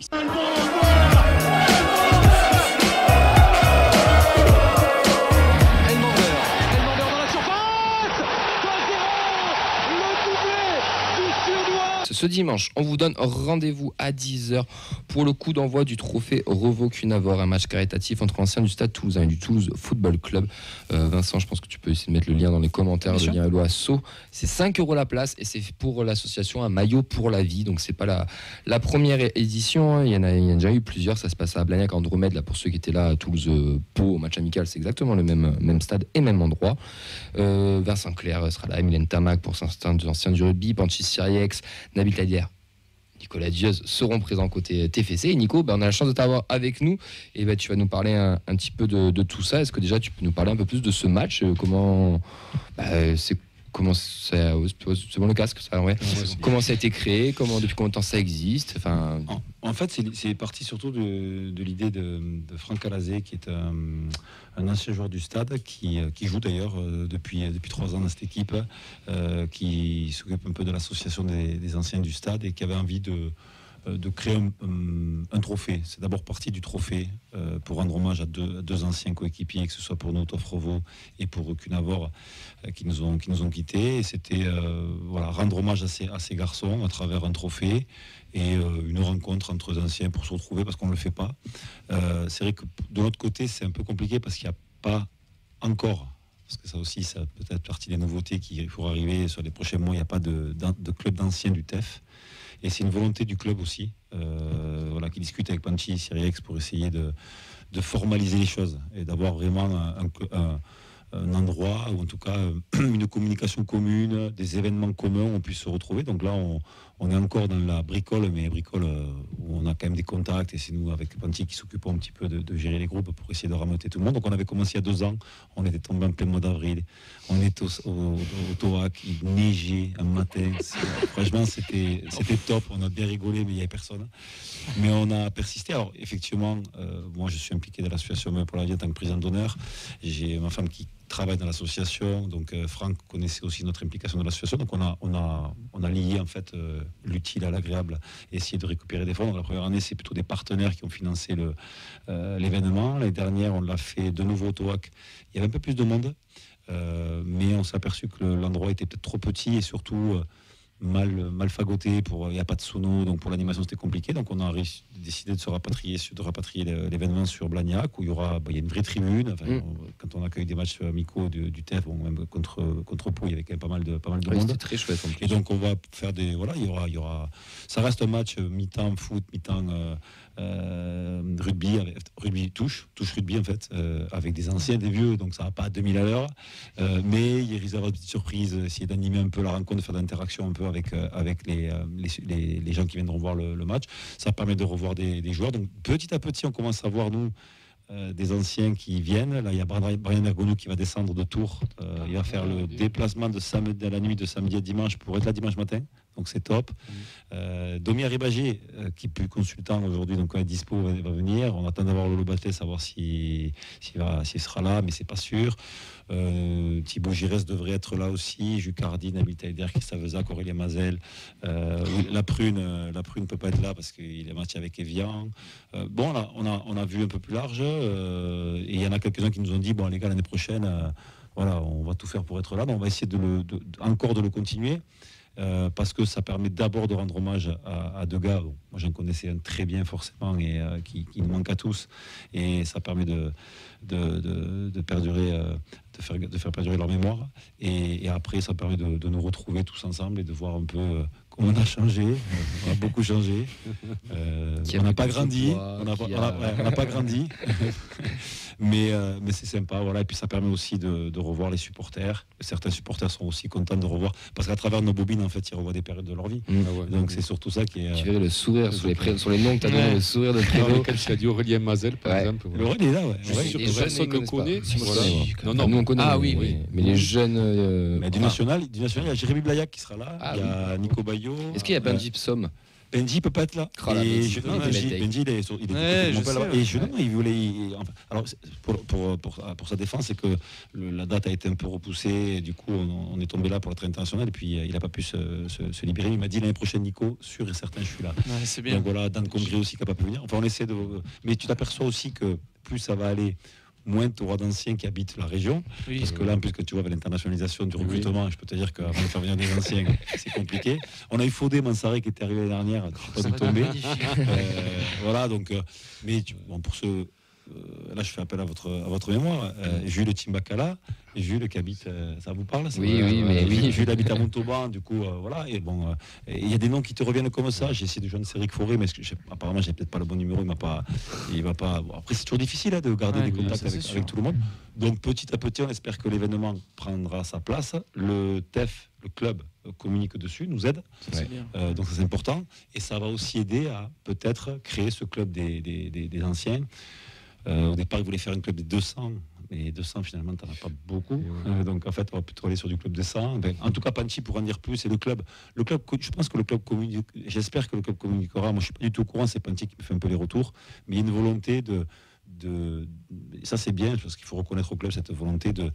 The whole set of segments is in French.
Ce dimanche, on vous donne rendez-vous à 10h pour le coup d'envoi du trophée Revo Cunavor, un match caritatif entre anciens du Stade Toulousain et du Toulouse Football Club. Vincent, je pense que tu peux essayer de mettre le lien dans les commentaires, le lien à Sceaux. C'est 5 € la place et c'est pour l'association Un Maillot pour la Vie. Donc c'est pas la première édition, hein. Il y en a déjà eu plusieurs. Ça se passe à Blagnac-Andromède, là, pour ceux qui étaient là à Toulouse-Pau au match amical, c'est exactement le même stade et même endroit. Vincent Clerc sera là, Mylène Tamac pour certains anciens du rugby, Panchis Siriex, Nabil Tadier, Nicolas Diaz seront présents côté TFC. Et Nico, on a la chance de t'avoir avec nous et tu vas nous parler un petit peu de tout ça. Est-ce que déjà tu peux nous parler un peu plus de ce match, comment c'est bon le casque ça, ouais. Comment ça a été créé, depuis combien de temps ça existe, enfin... En fait, c'est parti surtout de l'idée de Franck Calazé, qui est un ancien joueur du Stade, qui joue d'ailleurs depuis 3 ans dans cette équipe, qui s'occupe un peu de l'association des anciens du Stade et qui avait envie de créer un trophée. C'est d'abord parti du trophée pour rendre hommage à deux anciens coéquipiers, que ce soit pour nous, Tofrovo et pour Cunavor, qui nous ont quittés. Et c'était rendre hommage à ces garçons à travers un trophée et une rencontre entre anciens pour se retrouver, parce qu'on ne le fait pas. C'est vrai que de l'autre côté, c'est un peu compliqué parce qu'il n'y a pas encore, parce que ça aussi, ça peut être partie des nouveautés qui faut arriver sur les prochains mois, il n'y a pas de club d'anciens du TEF. Et c'est une volonté du club aussi, qui discute avec Panchi Siriex pour essayer de formaliser les choses et d'avoir vraiment un endroit, ou en tout cas une communication commune, des événements communs où on puisse se retrouver. Donc là, on est encore dans la bricole, mais bricole où on a quand même des contacts, et c'est nous, avec Panchi, qui s'occupons un petit peu de gérer les groupes pour essayer de rameuter tout le monde. Donc on avait commencé il y a 2 ans, on était tombé en plein mois d'avril, on était au Toac, il neigeait un matin, franchement c'était top, on a bien rigolé, mais il n'y avait personne. Mais on a persisté. Alors effectivement, moi je suis impliqué dans l'association pour la Vie en tant que président d'honneur. J'ai ma femme qui travaille dans l'association, donc Franck connaissait aussi notre implication dans l'association, donc on a lié en fait l'utile à l'agréable et essayé de récupérer des fonds. Donc la première année, c'est plutôt des partenaires qui ont financé l'événement. L'année dernière, on l'a fait de nouveau au Toac. Il y avait un peu plus de monde, mais on s'est aperçu que l'endroit était peut-être trop petit et surtout mal fagoté, il n'y a pas de sono, donc pour l'animation c'était compliqué. Donc on a décidé de rapatrier l'événement sur Blagnac, où il y a une vraie tribune. Quand on accueille des matchs amicaux du TEF, même contre Pau, il y avait quand même pas mal de monde. C'était très chouette. Et donc on va faire il y aura, ça reste un match mi-temps foot, mi-temps rugby touche rugby en fait, avec des anciens, des vieux, donc ça va pas à 2000 à l'heure, mais il risque d'avoir des petites surprises, essayer d'animer un peu la rencontre, de faire de l'interaction un peu avec les gens qui viendront voir le match. Ça permet de revoir des joueurs. Donc petit à petit, on commence à voir, nous, des anciens qui viennent. Là, il y a Brian Ergonou qui va descendre de Tours. Il va faire le déplacement de la nuit de samedi à dimanche pour être là dimanche matin. Donc c'est top. Domi Arribagé, qui est plus consultant aujourd'hui, donc quand il est dispo, va venir. On attend d'avoir Lolo Batet, savoir s'il sera là, mais c'est pas sûr. Thibaut Giresse devrait être là aussi. Jucardi, Nabil Taider, Christophe Vezac, Aurélien Mazel. La prune ne peut pas être là parce qu'il est match avec Evian. Là, on a vu un peu plus large. Et il y en a quelques-uns qui nous ont dit, bon les gars, l'année prochaine, on va tout faire pour être là. Donc on va essayer encore de le continuer. Parce que ça permet d'abord de rendre hommage à 2 gars. Bon, moi j'en connaissais un très bien forcément et qui nous manque à tous, et ça permet de perdurer, de faire perdurer leur mémoire, et après ça permet de nous retrouver tous ensemble et de voir un peu comment on a changé. On a beaucoup changé, on n'a pas grandi, on n'a pas grandi. Mais c'est sympa, et puis ça permet aussi de revoir les supporters. Certains supporters sont aussi contents de revoir, parce qu'à travers nos bobines, en fait, ils revoient des périodes de leur vie. Donc c'est surtout ça qui est... Tu verrais le sourire sur les noms que tu as donné, le sourire de prénom. Quand tu as dit Aurélien Mazel, par exemple. Aurélien est là, personne ne connaît. Non, nous on connaît. Ah oui. Mais les jeunes... Du National, il y a Jérémy Blaillac qui sera là, il y a Nico Bayo. Est-ce qu'il y a Ben Gypsum? Benji peut pas être là. Benji, il est il voulait. Alors pour sa défense, c'est que la date a été un peu repoussée. Et du coup, on est tombé là pour la traite internationale. Et puis il n'a pas pu se libérer. Il m'a dit l'année prochaine, Nico, sûr et certain, je suis là. Ouais, c'est bien. Donc voilà, Dan Congré aussi qui n'a pas pu venir. Enfin, on essaie de. Mais tu t'aperçois aussi que plus ça va aller, moins tu auras d'anciens qui habitent la région. Oui. Parce que là, en plus, quand tu vois avec l'internationalisation du recrutement, je peux te dire qu'avant de faire venir des anciens, c'est compliqué. On a eu Fodé Mansaré qui était arrivé l'année dernière, je ne sais pas d'où tomber. Voilà, donc. Mais pour ceux. Là, je fais appel à votre mémoire. Jules Timbakala, Jules qui habite, ça vous parle? Jules habite à Montauban, du coup, voilà. Et bon, il y a des noms qui te reviennent comme ça. J'ai essayé de joindre Cédric Fauré, mais apparemment, j'ai peut-être pas le bon numéro. Il va pas. Bon, après, c'est toujours difficile de garder des contacts avec tout le monde. Donc, petit à petit, on espère que l'événement prendra sa place. Le TEF, le club, communique dessus, nous aide. Donc, c'est important. Et ça va aussi aider à peut-être créer ce club des anciens. Au départ, ils voulaient faire un club des 200, mais 200, finalement, tu n'en as pas beaucoup. Donc, en fait, on va plutôt aller sur du club des 100. En tout cas, Panchi pourra en dire plus. Et le club, je pense que le club communique. J'espère que le club communiquera. Moi, je ne suis pas du tout au courant. C'est Panchi qui me fait un peu les retours. Mais il y a une volonté de ça, c'est bien, parce qu'il faut reconnaître au club cette volonté de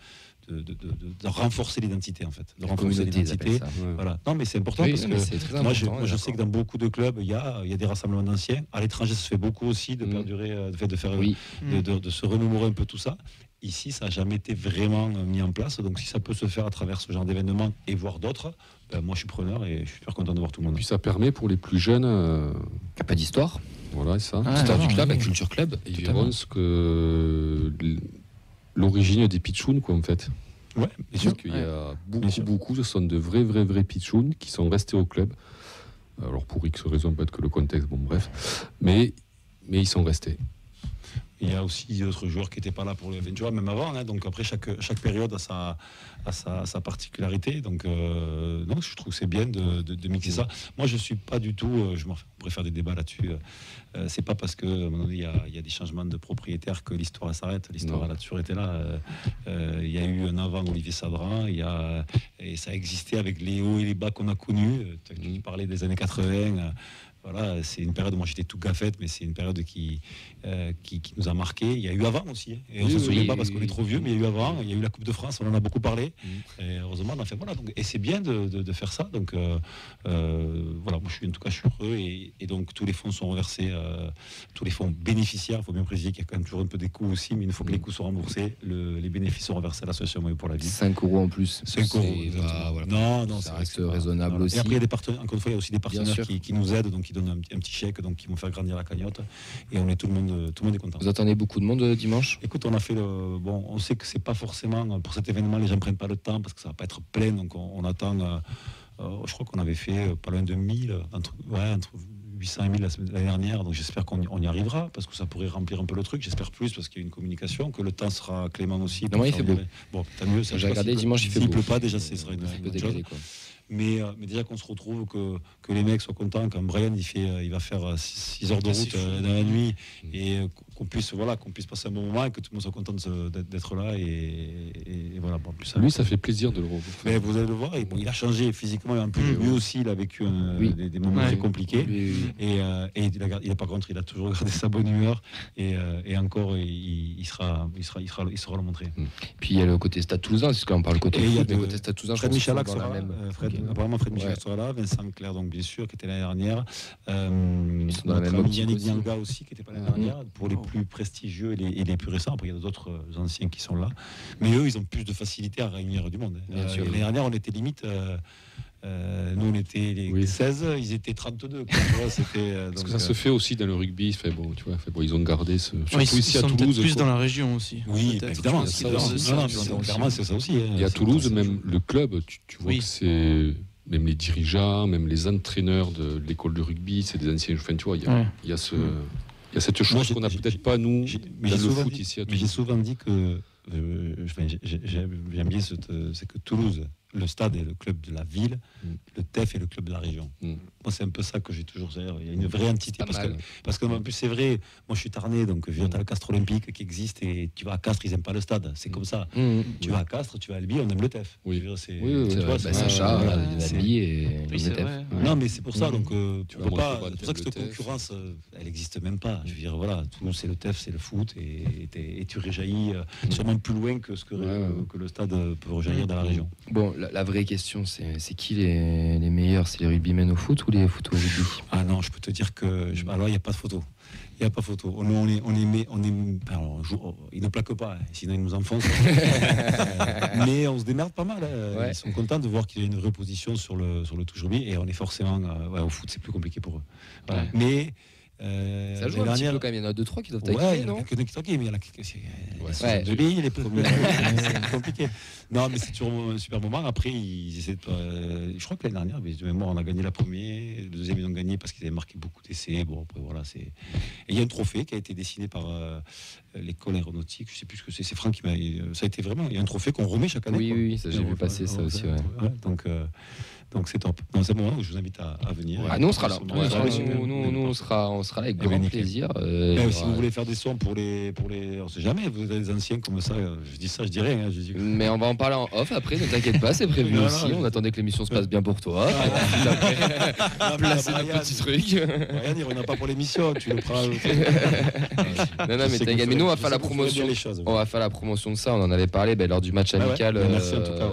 renforcer l'identité, en fait. De renforcer l'identité. Voilà. Non, mais c'est important parce que moi, je sais que dans beaucoup de clubs, il y a des rassemblements d'anciens. À l'étranger, ça se fait beaucoup aussi de perdurer, de se remémorer un peu tout ça. Ici, ça n'a jamais été vraiment mis en place. Donc, si ça peut se faire à travers ce genre d'événements et voir d'autres, moi, je suis preneur et je suis super content de voir tout le monde. Et puis, ça permet pour les plus jeunes. Qui n'a pas d'histoire. Voilà, ça. Histoire du club, culture club. Ils verront ce que l'origine des pitchouns, quoi, en fait. Ouais, bien sûr. Parce qu'il y a beaucoup, ce sont de vrais pitchouns qui sont restés au club. Alors, pour X raisons, peut-être que le contexte, bon, bref. Mais ils sont restés. Il y a aussi d'autres joueurs qui n'étaient pas là pour le Ventura, même avant. Donc après, chaque période a sa particularité. Donc non, je trouve que c'est bien de mixer ça. Moi, je ne suis pas du tout... on pourrait faire des débats là-dessus. C'est pas parce qu'il y a des changements de propriétaires que l'histoire s'arrête. L'histoire, elle a toujours été là. Il y a eu un avant Olivier Sadran. Et ça a existé avec les hauts et les bas qu'on a connus. Tu parlais des années 80. Voilà, c'est une période où moi j'étais tout gaffette, mais c'est une période qui nous a marqué. Il y a eu avant aussi, et on ne se souvient pas parce qu'on est trop vieux, mais il y a eu avant. Il y a eu la Coupe de France, on en a beaucoup parlé. Et heureusement, on a fait voilà. Donc, et c'est bien de faire ça. Donc voilà, moi je suis heureux et donc tous les fonds sont reversés, tous les fonds bénéficiaires. Il faut bien préciser qu'il y a quand même toujours un peu des coûts aussi, mais une fois que les coûts sont remboursés, les bénéfices sont reversés à l'association Maillot pour la vie. 5 € en plus. 5 €. Voilà. Non, ça reste raisonnable voilà. aussi. Et après, il y a des partenaires. Encore une fois, il y a aussi des partenaires qui nous aident, donc qui donnent un petit chèque, donc qui vont faire grandir la cagnotte. Et tout le monde est content. Vous attendez beaucoup de monde dimanche? Écoute, on a fait on sait que c'est pas forcément pour cet événement, les gens prennent pas le temps parce que ça va pas être plein, donc on attend. Je crois qu'on avait fait pas loin de 1000, entre 800 et 1000 l'année dernière, donc j'espère qu'on y arrivera parce que ça pourrait remplir un peu le truc. J'espère plus parce qu'il y a une communication, que le temps sera clément aussi. Non, il fait beau. Bon, tant mieux. J'ai regardé dimanche, il fait beau. S'il pleut pas, déjà, ce sera une chose. Mais déjà qu'on se retrouve, que les mecs soient contents, quand Brian il va faire 6 heures de route dans la nuit et qu'on puisse passer un bon moment et que tout le monde soit content d'être là et voilà. Bon, plus lui, ça fait plaisir de le revoir. Mais vous allez le voir, il a changé physiquement et en plus lui aussi il a vécu des moments très compliqués et il a par contre il a toujours gardé sa bonne humeur et encore il saura le montrer. Puis il y a le côté Stade Toulousain, c'est quand on parle côté foot, mais côté Stade Toulousain, Fred Michalak sera là. Apparemment Fred Michel sera là, Vincent Clair donc bien sûr qui était l'année dernière, notre ami Yannick Dianga aussi qui était pas l'année dernière, pour les plus prestigieux et les plus récents. Après il y a d'autres anciens qui sont là, mais eux ils ont plus de facilité à réunir du monde. L'année dernière on était limite nous on était les 16, ils étaient 32 quoi, tu vois, parce que ça se fait aussi dans le rugby, ils ont gardé surtout ici à Toulouse plus dans la région aussi. Oui, évidemment, clairement c'est ça aussi. Et à Toulouse même le club, tu vois que c'est même les dirigeants, même les entraîneurs de l'école de rugby, c'est des anciens. Enfin, tu vois, il y a cette chose qu'on n'a peut-être pas nous dans le foot ici à Toulouse. Mais j'ai souvent dit que j'aime bien c'est que Toulouse le stade est le club de la ville, le TEF est le club de la région. Moi, c'est un peu ça que j'ai toujours. Il y a une vraie entité. Parce que en plus, c'est vrai, moi je suis Tarnais, donc tu as le Castres Olympique qui existe et tu vas à Castres, ils n'aiment pas le stade. C'est comme ça. Tu vas à Castres, tu vas à Albi, on aime le TEF. C'est Sacha, Albi et le TEF. Non, mais c'est pour ça. Donc, tu peux pas. C'est pour ça que cette concurrence, elle n'existe même pas. Je veux dire, voilà, Toulouse, c'est le TEF, c'est le foot et tu réjaillis sûrement plus loin que ce que le stade peut rejaillir dans la région. Bon, la vraie question, c'est qui les meilleurs? C'est les rugbymen au foot ou les foot au rugby? Ah non, je peux te dire que alors il n'y a pas de photo. Il n'y a pas photo. Alors, ils ne plaquent pas, sinon ils nous enfoncent. Mais on se démerde pas mal. Ils sont contents de voir qu'il y a une vraie position sur le touche rugby et on est forcément au foot, c'est plus compliqué pour eux. Voilà. Mais ça joue un petit peu quand même, il y en a 2-3 qui doivent taquiner, non? Il y en a qui taquinent, mais il y en a qui de l'île, les premiers, c'est compliqué. Non, mais c'est toujours un super moment. Après, ils essaient je crois que l'année dernière, de mémoire, on a gagné la première, le deuxième, ils ont gagné parce qu'ils avaient marqué beaucoup d'essais. Bon, après, voilà, et il y a un trophée qui a été dessiné par l'école aéronautique, je sais plus ce que c'est Franck qui m'a. Ça a été vraiment, il y a un trophée qu'on remet chaque année. Oui, ça j'ai vu passer ça aussi, Donc c'est top. C'est un moment où je vous invite à venir. Nous on sera là. Nous on sera là avec grand plaisir. Si vous voulez faire des sons pour les, on sait jamais. Vous avez des anciens comme ça. Je dis ça, je dirais. Mais on va en parler en off après. Ne t'inquiète pas, c'est prévu aussi. On attendait que l'émission se passe bien pour toi. Placer un petit truc. Rien dire, on n'a pas pour l'émission. Tu le prends. Non, mais t'inquiète. Mais nous on va faire la promotion. On va faire la promotion de ça. On en avait parlé lors du match amical. Merci en tout cas.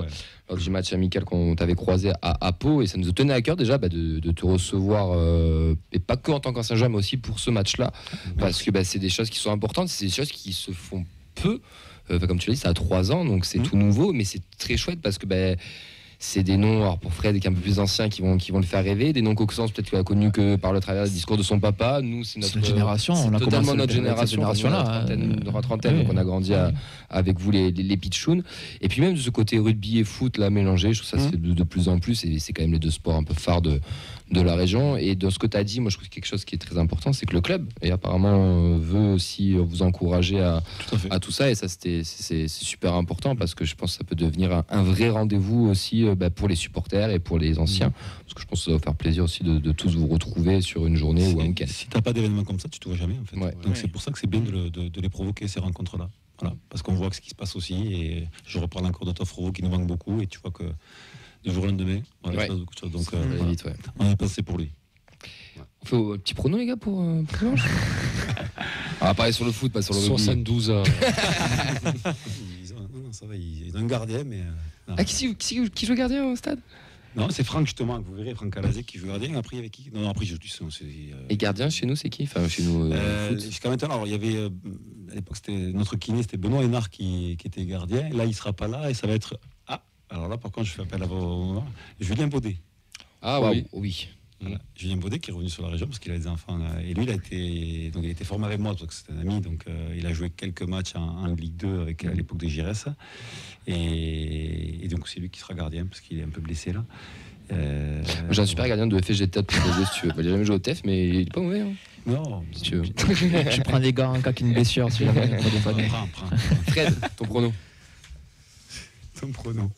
Lors du match amical qu'on t'avait croisé à Pau, et ça nous tenait à cœur déjà de te recevoir, et pas que en tant qu'ancien joueur, mais aussi pour ce match-là, parce que c'est des choses qui sont importantes, c'est des choses qui se font peu, comme tu l'as dit, ça a 3 ans, donc c'est tout nouveau, mais c'est très chouette parce que c'est des noms, alors pour Fred qui est un peu plus ancien, qui vont le faire rêver, des noms qu'Auxence peut-être qu'il a connu que par le travers du discours de son papa. Nous, c'est notre génération, c'est on a totalement notre génération là, notre trentaine, donc on a grandi avec vous les pitchouns. Et puis même de ce côté rugby et foot là mélangé, je trouve ça se fait de plus en plus, et c'est quand même les deux sports un peu phares de la région. Et dans ce que tu as dit, moi je trouve que quelque chose qui est très important, c'est que le club, et apparemment veut aussi vous encourager à tout ça, et ça c'est super important, parce que je pense que ça peut devenir un vrai rendez-vous aussi pour les supporters et pour les anciens, parce que je pense que ça va faire plaisir aussi de tous vous retrouver sur une journée ou un week-end. Si t'as pas d'événement comme ça, tu te vois jamais en fait. Donc c'est pour ça que c'est bien de les provoquer, ces rencontres-là. Voilà, parce qu'on voit ce qui se passe aussi, et je reprends encore de Tofro qui nous manque beaucoup, et tu vois que du jour au lendemain, on a fait beaucoup de choses. Donc on est passé pour lui. On fait un petit prono les gars pour dimanche. On va parler sur le foot, pas sur le rugby. 72 à... Ça va, ils ont un gardien, mais... Qui joue gardien au stade? Non, c'est Franck justement, que vous verrez, Franck Calazé qui joue gardien. Après, avec qui? Non, après, je dis ça. Et gardien chez nous, c'est qui? Enfin, chez nous, jusqu'à maintenant, alors, il y avait, à l'époque, c'était notre kiné, c'était Benoît Hénard qui était gardien. Là, il sera pas là, et ça va être... alors là, par contre, je fais appel à Julien Baudet. Ah oui. Voilà. Julien Baudet qui est revenu sur la région parce qu'il a des enfants. Et lui, il a été formé avec moi, donc c'est un ami. Donc il a joué quelques matchs en Ligue 2 à l'époque de Giresse. Et donc c'est lui qui sera gardien parce qu'il est un peu blessé là. J'ai un super gardien de FSG Tête pour poser si tu veux. Il n'a jamais joué au TEF, mais il est pas mauvais. Non, si tu veux. Je prends des gars en cas qu'il y a une blessure. Si prends. Fred, ton prono. Ton prono.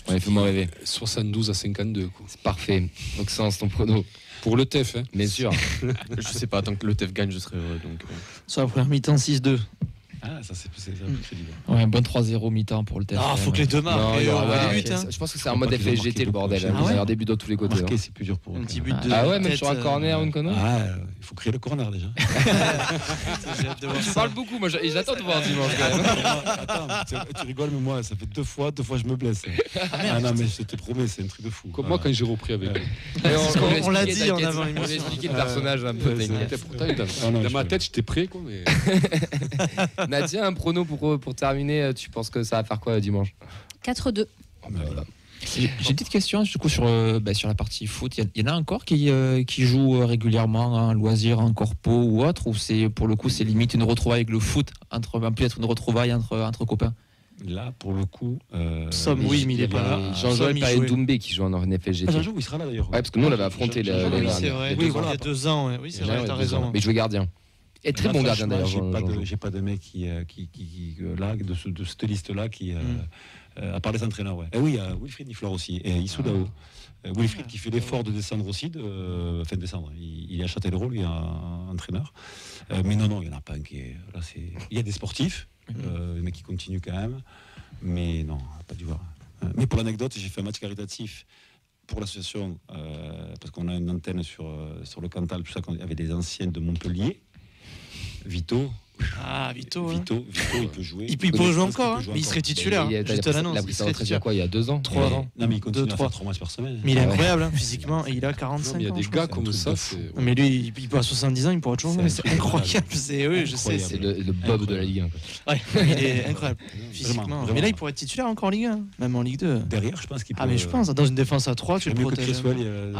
Fais-moi rêver. 72 à 52. Quoi. C'est parfait. Donc, sens ton prono. Pour le TEF, hein. Bien sûr. Je sais pas, tant que le TEF gagne, je serai heureux. Donc, sur la première mi-temps, 6-2. Ah, ça c'est plus crédible. Ouais, un bon 3-0 mi-temps pour le TEF. Ah, faut que les deux marquent. Je pense que c'est un mode FSGT le bordel. Il y a des buts dans tous les côtés. Marquer, c'est plus dur pour eux. Un petit but de. Ah ouais, même sur un corner ou une connerie. Il faut créer le corner déjà. Tu parles beaucoup, moi j'attends de voir dimanche quand même. Attends, tu rigoles, mais moi ça fait deux fois je me blesse. Non, mais je te promets, c'est un truc de fou. Comme moi quand j'ai repris avec eux. On l'a dit en avant l'émission. On a expliqué le personnage un peu. Dans ma tête, j'étais prêt quoi. Nadia, un prono pour terminer, tu penses que ça va faire quoi dimanche? 4-2. J'ai une petite question du coup sur la partie foot. Il y en a encore qui jouent régulièrement en loisir, en corpo ou autre, ou c'est pour le coup c'est limite une retrouvaille avec le foot, peut-être une retrouvaille entre copains? Là, pour le coup, Somme, oui, mais il n'est pas là. Jean-Joël Paet-Doumbé qui joue en FSGT. Jean-Joël, il sera là d'ailleurs. Ouais, parce que nous on l'avait affronté oui, c'est vrai. Il y a 2 ans. Oui, c'est vrai, t'as raison. Mais il jouait gardien. Et très bon gardien d'ailleurs. J'ai pas de mec qui là de cette liste-là qui à part les entraîneurs, ouais. Et oui, Wilfried Niflor aussi et Issoudao. Wilfried qui fait l'effort de descendre aussi, descendre. Il est à Châtellerault, lui, entraîneur. Mais non, il n'y en a pas un qui est. Là, il y a des sportifs, mais qui continuent quand même. Mais non, pas du voir. Mais pour l'anecdote, j'ai fait un match caritatif pour l'association, parce qu'on a une antenne sur le Cantal, tout ça, quand il y avait des anciens de Montpellier. Vito, il peut jouer. Il peut jouer encore, hein. Mais il serait titulaire. Il a pris sa retraite il y a quoi, il y a 2 ans 3 ans. Non, mais il continue à faire 3 matchs par semaine. Mais il est incroyable, hein, physiquement. Et il a 45 ans. Il y a des gars comme ça. Mais lui, il peut à 70 ans, il pourra toujours jouer. C'est incroyable. Je sais. C'est le Bob de la Ligue 1. Ouais, il est incroyable. Physiquement. Mais là, il pourrait être titulaire encore en Ligue 1, même en Ligue 2. Derrière, je pense qu'il peut. Ah, mais je pense, dans une défense à 3, tu le protèges. Mieux que Cresswell.